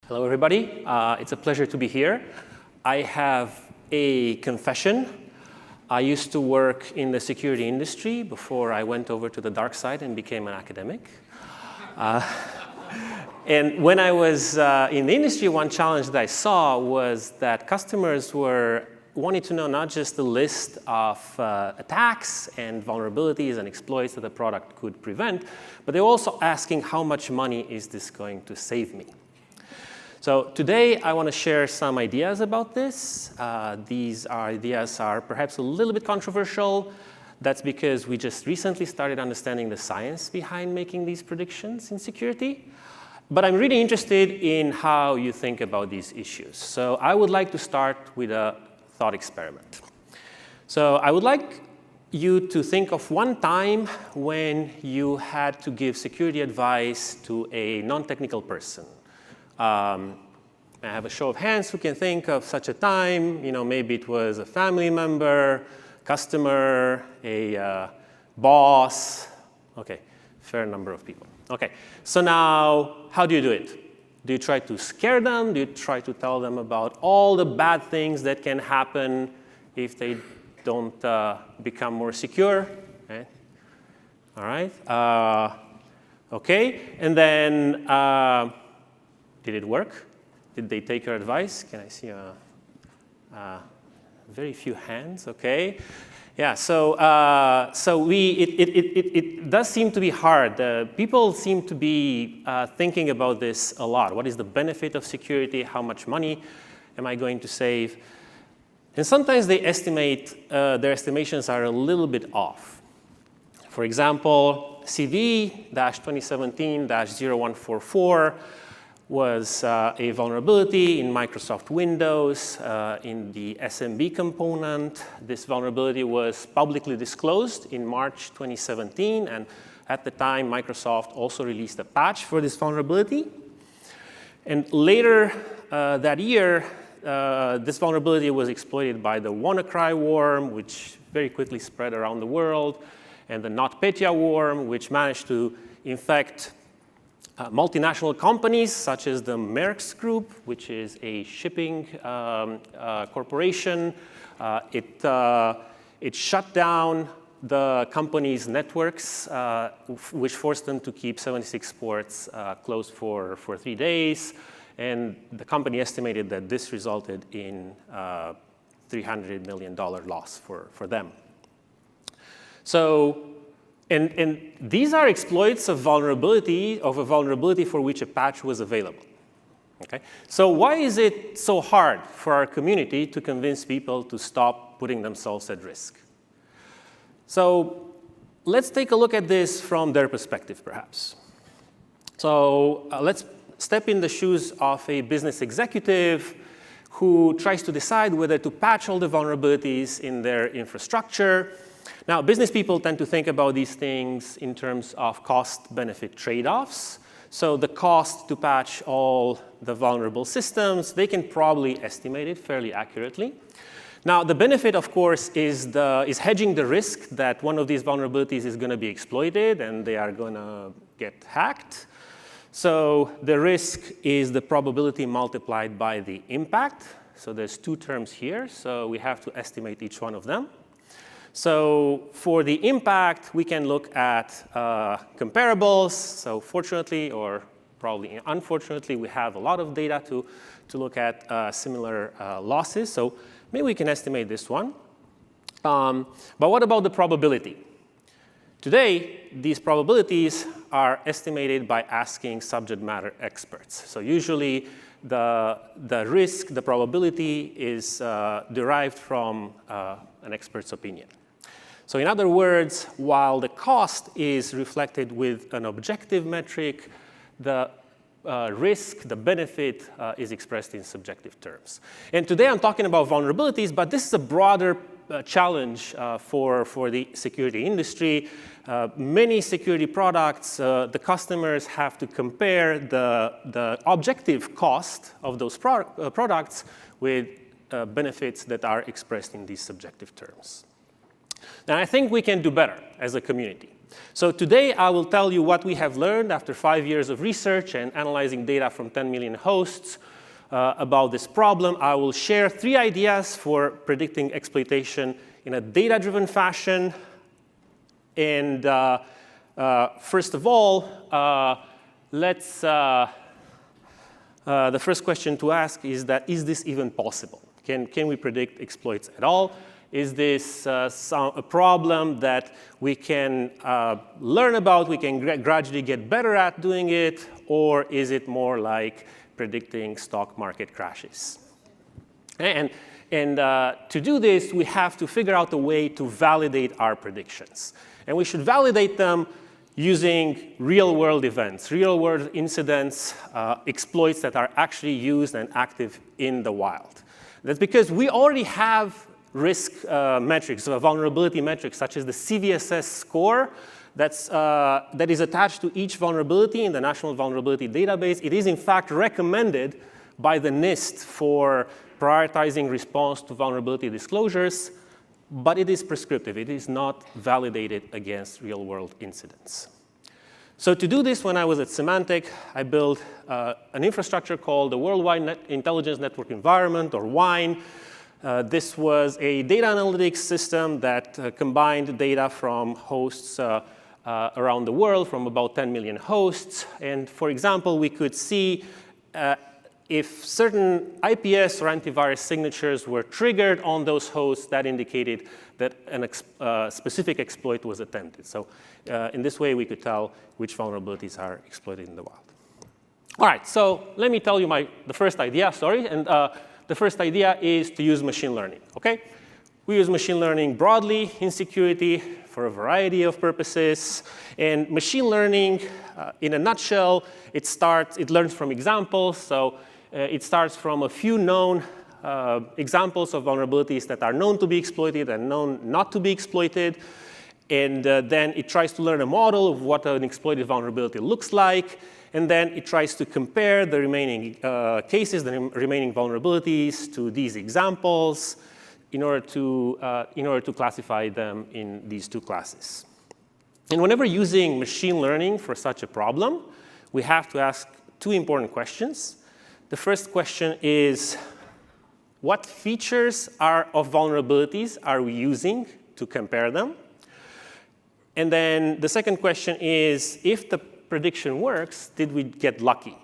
Hello, everybody. It's a pleasure to be here. I have a confession. I used to work in the security industry before I went over to the dark side and became an academic. And when I was in the industry, one challenge that I saw was that customers were wanting to know not just the list of attacks and vulnerabilities and exploits that the product could prevent, but they were also asking how much money is this going to save me? So today, I want to share some ideas about this. These ideas are perhaps a little bit controversial. That's because we just recently started understanding the science behind making these predictions in security. But I'm really interested in how you think about these issues. So I would like to start with a thought experiment. So I would like you to think of one time when you had to give security advice to a non-technical person. I have a show of hands who can think of such a time. You know, maybe it was a family member, customer, a boss. OK, fair number of people. OK, so now how do you do it? Do you try to scare them? Do you try to tell them about all the bad things that can happen if they don't become more secure? Okay. All right. OK, and then did it work? Did they take your advice? Can I see very few hands? OK. Yeah, so it does seem to be hard. People seem to be thinking about this a lot. What is the benefit of security? How much money am I going to save? And sometimes they estimate, their estimations are a little bit off. For example, CV-2017-0144 was a vulnerability in Microsoft Windows in the SMB component. This vulnerability was publicly disclosed in March 2017. And at the time, Microsoft also released a patch for this vulnerability. And later that year, this vulnerability was exploited by the WannaCry worm, which very quickly spread around the world, and the NotPetya worm, which managed to infect multinational companies, such as the Maersk Group, which is a shipping corporation. It shut down the company's networks, which forced them to keep 76 ports closed for 3 days. And the company estimated that this resulted in $300 million loss for them. So, and these are exploits of a vulnerability for which a patch was available. Okay? So why is it so hard for our community to convince people to stop putting themselves at risk? So let's take a look at this from their perspective, perhaps. So let's step in the shoes of a business executive who tries to decide whether to patch all the vulnerabilities in their infrastructure. Now, business people tend to think about these things in terms of cost-benefit trade-offs. So the cost to patch all the vulnerable systems, they can probably estimate it fairly accurately. Now, the benefit, of course, is hedging the risk that one of these vulnerabilities is going to be exploited and they are going to get hacked. So the risk is the probability multiplied by the impact. So there's two terms here. So we have to estimate each one of them. So for the impact, we can look at comparables. So fortunately, or probably unfortunately, we have a lot of data to look at similar losses. So maybe we can estimate this one. But what about the probability? Today, these probabilities are estimated by asking subject matter experts. So usually, the risk, the probability is derived from an expert's opinion. So in other words, while the cost is reflected with an objective metric, the risk, the benefit is expressed in subjective terms. And today I'm talking about vulnerabilities, but this is a broader challenge for the security industry. Many security products, the customers have to compare the objective cost of those products with benefits that are expressed in these subjective terms. And I think we can do better as a community. So today, I will tell you what we have learned after 5 years of research and analyzing data from 10 million hosts about this problem. I will share 3 ideas for predicting exploitation in a data-driven fashion. And first of all, the first question to ask is is this even possible? Can we predict exploits at all? Is this a problem that we can learn about, we can gradually get better at doing it, or is it more like predicting stock market crashes? And to do this, we have to figure out a way to validate our predictions. And we should validate them using real-world events, real-world incidents, exploits that are actually used and active in the wild. That's because we already have risk metrics, vulnerability metrics, such as the CVSS score that is attached to each vulnerability in the National Vulnerability Database. It is, in fact, recommended by the NIST for prioritizing response to vulnerability disclosures, but it is prescriptive. It is not validated against real-world incidents. So to do this, when I was at Symantec, I built an infrastructure called the Worldwide Intelligence Network Environment, or WINE. This was a data analytics system that combined data from hosts around the world, from about 10 million hosts. And for example, we could see if certain IPS or antivirus signatures were triggered on those hosts, that indicated that a specific exploit was attempted. So in this way, we could tell which vulnerabilities are exploited in the wild. All right, so let me tell you the first idea, and the first idea is to use machine learning, okay? We use machine learning broadly in security for a variety of purposes. And machine learning, in a nutshell, it learns from examples. So it starts from a few known examples of vulnerabilities that are known to be exploited and known not to be exploited. And then it tries to learn a model of what an exploited vulnerability looks like. And then it tries to compare the remaining cases, the remaining vulnerabilities to these examples in order to classify them in these 2 classes. And whenever using machine learning for such a problem, we have to ask 2 important questions. The first question is, what features of vulnerabilities are we using to compare them? And then the second question is, if the prediction works, did we get lucky?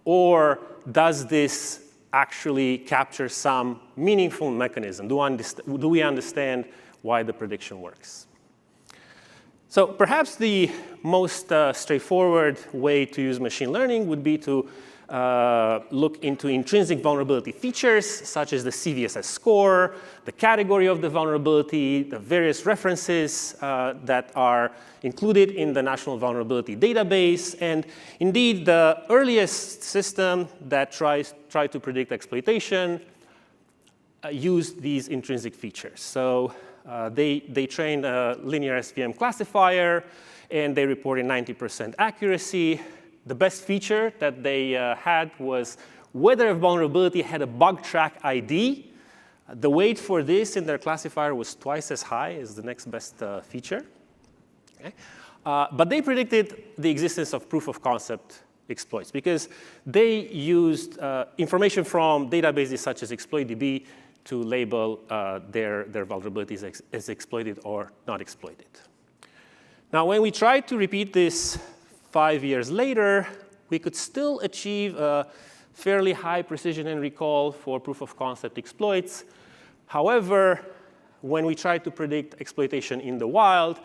Or does this actually capture some meaningful mechanism? Do we understand why the prediction works? So perhaps the most straightforward way to use machine learning would be to look into intrinsic vulnerability features, such as the CVSS score, the category of the vulnerability, the various references that are included in the National Vulnerability Database. And indeed, the earliest system that tried to predict exploitation used these intrinsic features. So they trained a linear SVM classifier, and they reported 90% accuracy. The best feature that they had was whether a vulnerability had a bug track ID. The weight for this in their classifier was twice as high as the next best feature. Okay? But they predicted the existence of proof of concept exploits because they used information from databases such as ExploitDB to label their vulnerabilities as exploited or not exploited. Now, when we tried to repeat this 5 years later, we could still achieve a fairly high precision and recall for proof of concept exploits. However, when we tried to predict exploitation in the wild,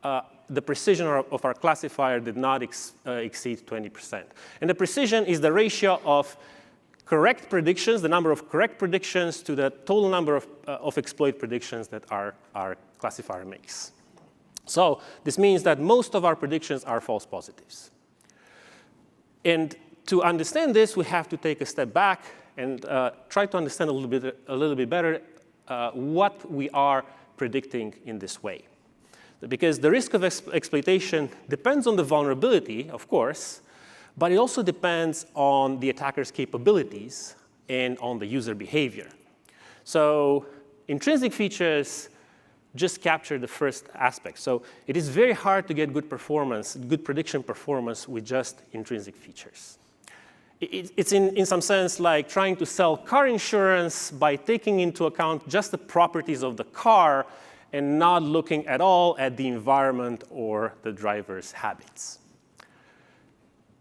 the precision of our classifier did not exceed 20%. And the precision is the ratio of correct predictions, the number of correct predictions, to the total number of exploit predictions that our classifier makes. So this means that most of our predictions are false positives. And to understand this, we have to take a step back and try to understand a little bit better what we are predicting in this way. Because the risk of exploitation depends on the vulnerability, of course, but it also depends on the attacker's capabilities and on the user behavior. So intrinsic features just capture the first aspect. So it is very hard to get good performance, good prediction performance with just intrinsic features. It's in some sense like trying to sell car insurance by taking into account just the properties of the car and not looking at all at the environment or the driver's habits.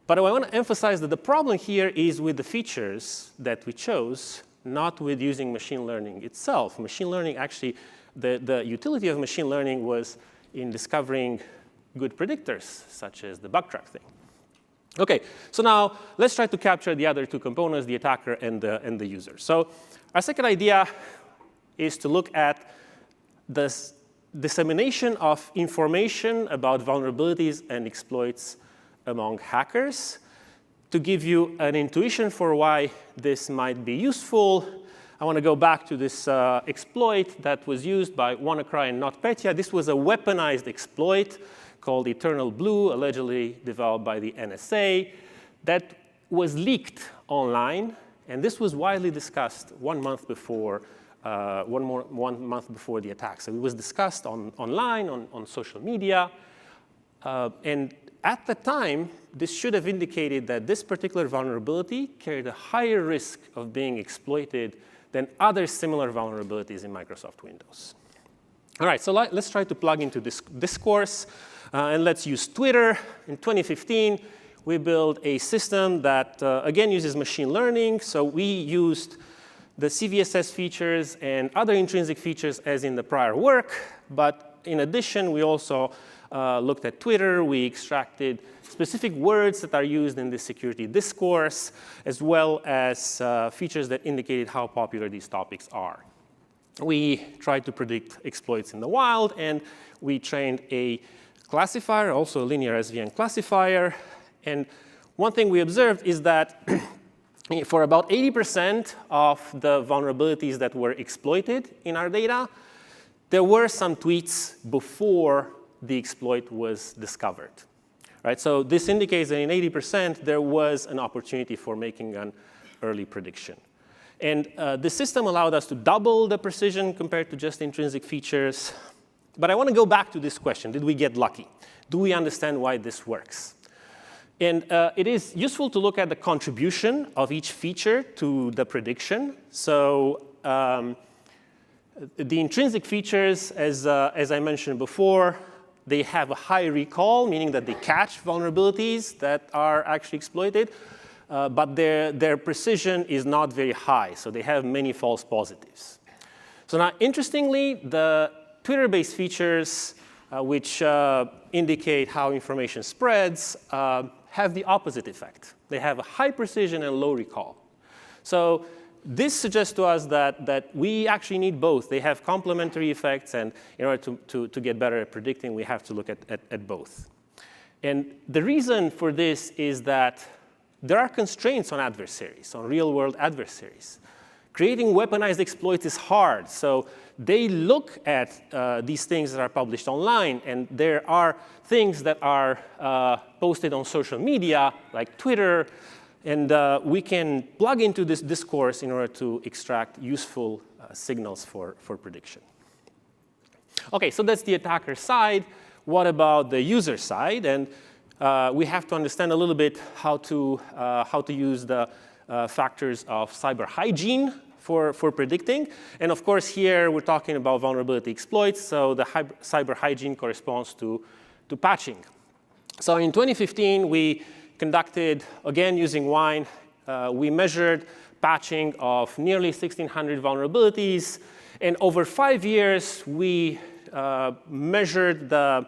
But I want to emphasize that the problem here is with the features that we chose, not with using machine learning itself. Machine learning actually, the utility of machine learning was in discovering good predictors, such as the bug trap thing. OK, so now let's try to capture the other two components, the attacker and the user. So our second idea is to look at the dissemination of information about vulnerabilities and exploits among hackers. To give you an intuition for why this might be useful, I want to go back to this exploit that was used by WannaCry and NotPetya. This was a weaponized exploit called Eternal Blue, allegedly developed by the NSA, that was leaked online. And this was widely discussed 1 month before, 1 month before the attack. So it was discussed online, on social media. And at the time, this should have indicated that this particular vulnerability carried a higher risk of being exploited than other similar vulnerabilities in Microsoft Windows. All right, so let's try to plug into this discourse. And let's use Twitter. In 2015, we built a system that, again, uses machine learning. So we used the CVSS features and other intrinsic features as in the prior work. But in addition, we also looked at Twitter. We extracted specific words that are used in the security discourse, as well as features that indicated how popular these topics are. We tried to predict exploits in the wild, and we trained a classifier, also a linear SVN classifier. And one thing we observed is that for about 80% of the vulnerabilities that were exploited in our data, there were some tweets before the exploit was discovered. Right? So this indicates that in 80%, there was an opportunity for making an early prediction. And the system allowed us to double the precision compared to just intrinsic features. But I want to go back to this question. Did we get lucky? Do we understand why this works? And it is useful to look at the contribution of each feature to the prediction. So the intrinsic features, as I mentioned before, they have a high recall, meaning that they catch vulnerabilities that are actually exploited. But their precision is not very high. So they have many false positives. So now, interestingly, the Twitter-based features, which indicate how information spreads, have the opposite effect. They have a high precision and low recall. So this suggests to us that we actually need both. They have complementary effects. And in order to get better at predicting, we have to look at both. And the reason for this is that there are constraints on adversaries, on real-world adversaries. Creating weaponized exploits is hard. So they look at these things that are published online. And there are things that are posted on social media, like Twitter. And we can plug into this discourse in order to extract useful signals for prediction. OK, so that's the attacker side. What about the user side? And we have to understand a little bit how to use the factors of cyber hygiene for predicting. And of course, here we're talking about vulnerability exploits. So the cyber hygiene corresponds to patching. So in 2015, we conducted, again using Wine, we measured patching of nearly 1,600 vulnerabilities. And over 5 years, we measured the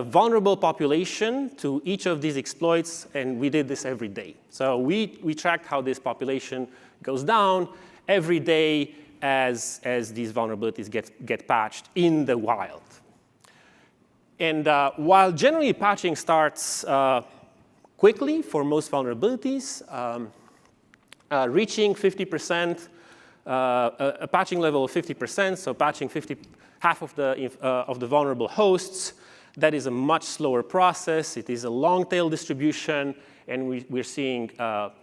vulnerable population to each of these exploits, and we did this every day. So we tracked how this population goes down every day as these vulnerabilities get patched in the wild. And while generally patching starts quickly for most vulnerabilities, reaching 50%, a patching level of 50%, so patching half of the vulnerable hosts, that is a much slower process. It is a long-tail distribution, and we're seeing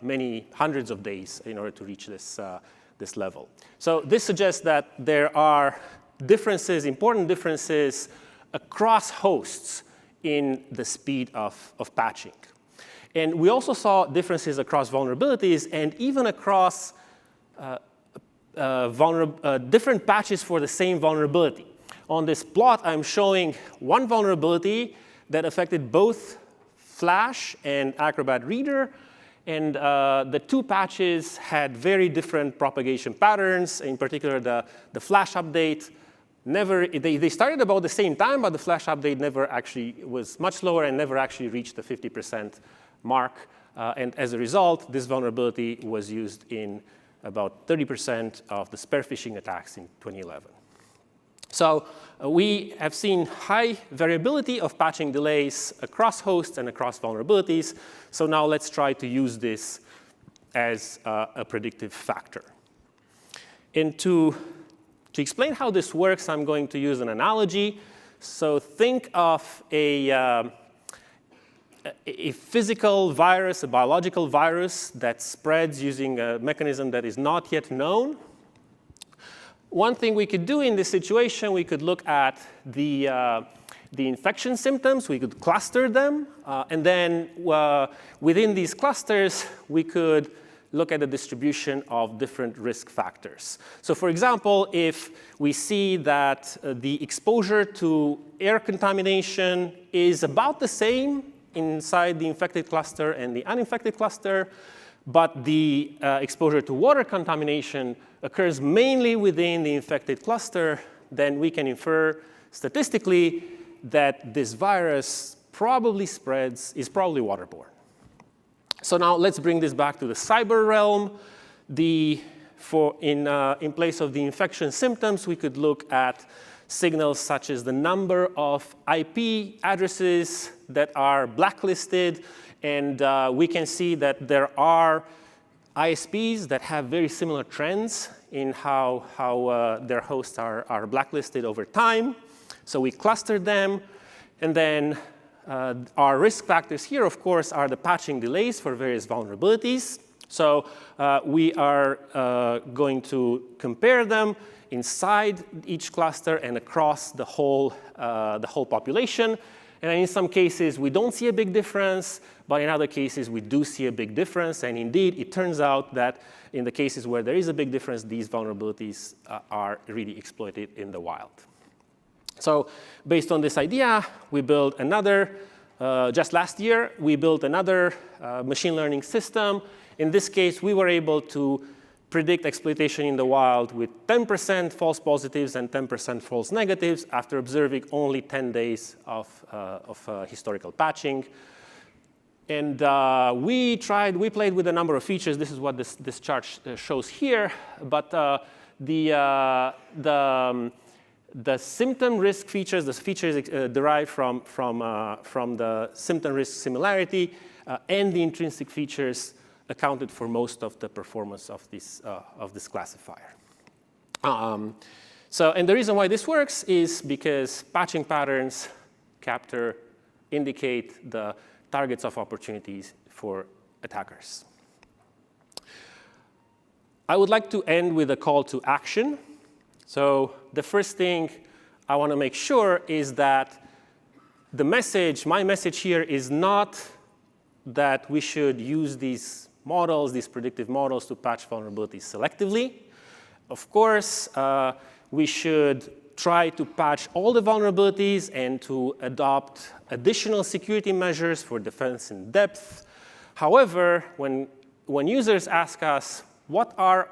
many hundreds of days in order to reach this level. So this suggests that there are differences, important differences across hosts in the speed of patching. And we also saw differences across vulnerabilities and even across different patches for the same vulnerability. On this plot, I'm showing one vulnerability that affected both Flash and Acrobat Reader. And the two patches had very different propagation patterns. In particular, the Flash update they started about the same time, but the Flash update never actually was much slower and never actually reached the 50% mark. And as a result, this vulnerability was used in about 30% of the spear phishing attacks in 2011. So we have seen high variability of patching delays across hosts and across vulnerabilities. So now let's try to use this as a predictive factor. And to explain how this works, I'm going to use an analogy. So think of a physical virus, a biological virus that spreads using a mechanism that is not yet known. One thing we could do in this situation, we could look at the infection symptoms. We could cluster them. And then within these clusters, we could look at the distribution of different risk factors. So for example, if we see that the exposure to air contamination is about the same inside the infected cluster and the uninfected cluster, but the exposure to water contamination occurs mainly within the infected cluster, then we can infer statistically that this virus probably is probably waterborne. So now let's bring this back to the cyber realm. In place of the infection symptoms, we could look at signals such as the number of IP addresses that are blacklisted. And we can see that there are ISPs that have very similar trends in how their hosts are blacklisted over time. So we clustered them. And then our risk factors here, of course, are the patching delays for various vulnerabilities. So we are going to compare them inside each cluster and across the whole population. And in some cases, we don't see a big difference. But in other cases, we do see a big difference. And indeed, it turns out that in the cases where there is a big difference, these vulnerabilities are really exploited in the wild. So based on this idea, we built another, just last year, we built another machine learning system. In this case, we were able to predict exploitation in the wild with 10% false positives and 10% false negatives after observing only 10 days of historical patching. And we played with a number of features. This is what this chart shows here. But the symptom risk features, the features derived from the symptom risk similarity and the intrinsic features accounted for most of the performance of this classifier. And the reason why this works is because patching patterns indicate the targets of opportunities for attackers. I would like to end with a call to action. So the first thing I want to make sure is that my message here is not that we should use these models, these predictive models, to patch vulnerabilities selectively. Of course, we should try to patch all the vulnerabilities and to adopt additional security measures for defense in depth. However, when users ask us, what are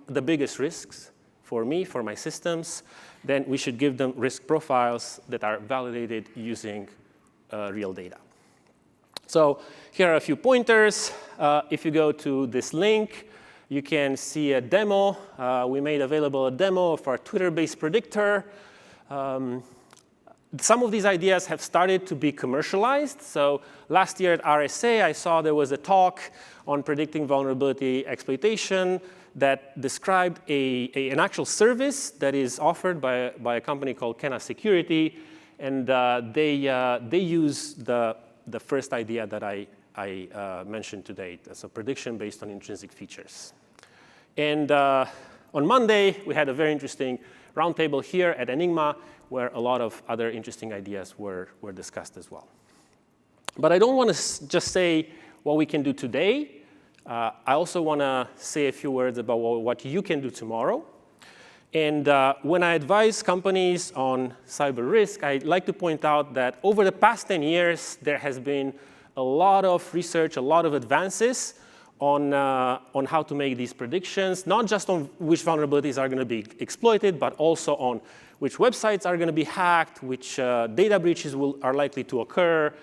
the biggest risks for me, for my systems, then we should give them risk profiles that are validated using real data. So here are a few pointers. If you go to this link, you can see a demo. We made available a demo of our Twitter-based predictor. Some of these ideas have started to be commercialized. So last year at RSA, I saw there was a talk on predicting vulnerability exploitation that described an actual service that is offered by a company called Kenna Security. And they use the first idea that I mentioned today, so prediction based on intrinsic features. And on Monday, we had a very interesting roundtable here at Enigma, where a lot of other interesting ideas were discussed as well. But I don't want to just say what we can do today. I also want to say a few words about what you can do tomorrow. And when I advise companies on cyber risk, I like to point out that over the past 10 years, there has been a lot of research, a lot of advances on how to make these predictions, not just on which vulnerabilities are going to be exploited, but also on which websites are going to be hacked, which data breaches are likely to occur,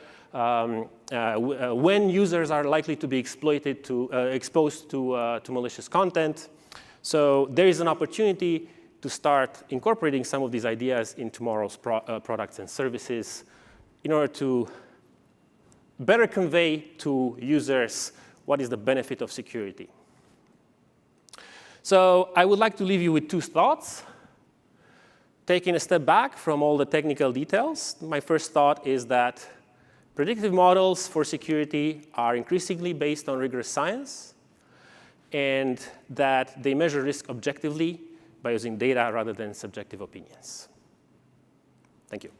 when users are likely to be exposed to malicious content. So there is an opportunity to start incorporating some of these ideas in tomorrow's products and services in order to better convey to users what is the benefit of security. So I would like to leave you with two thoughts. Taking a step back from all the technical details, my first thought is that predictive models for security are increasingly based on rigorous science, and that they measure risk objectively by using data rather than subjective opinions. Thank you.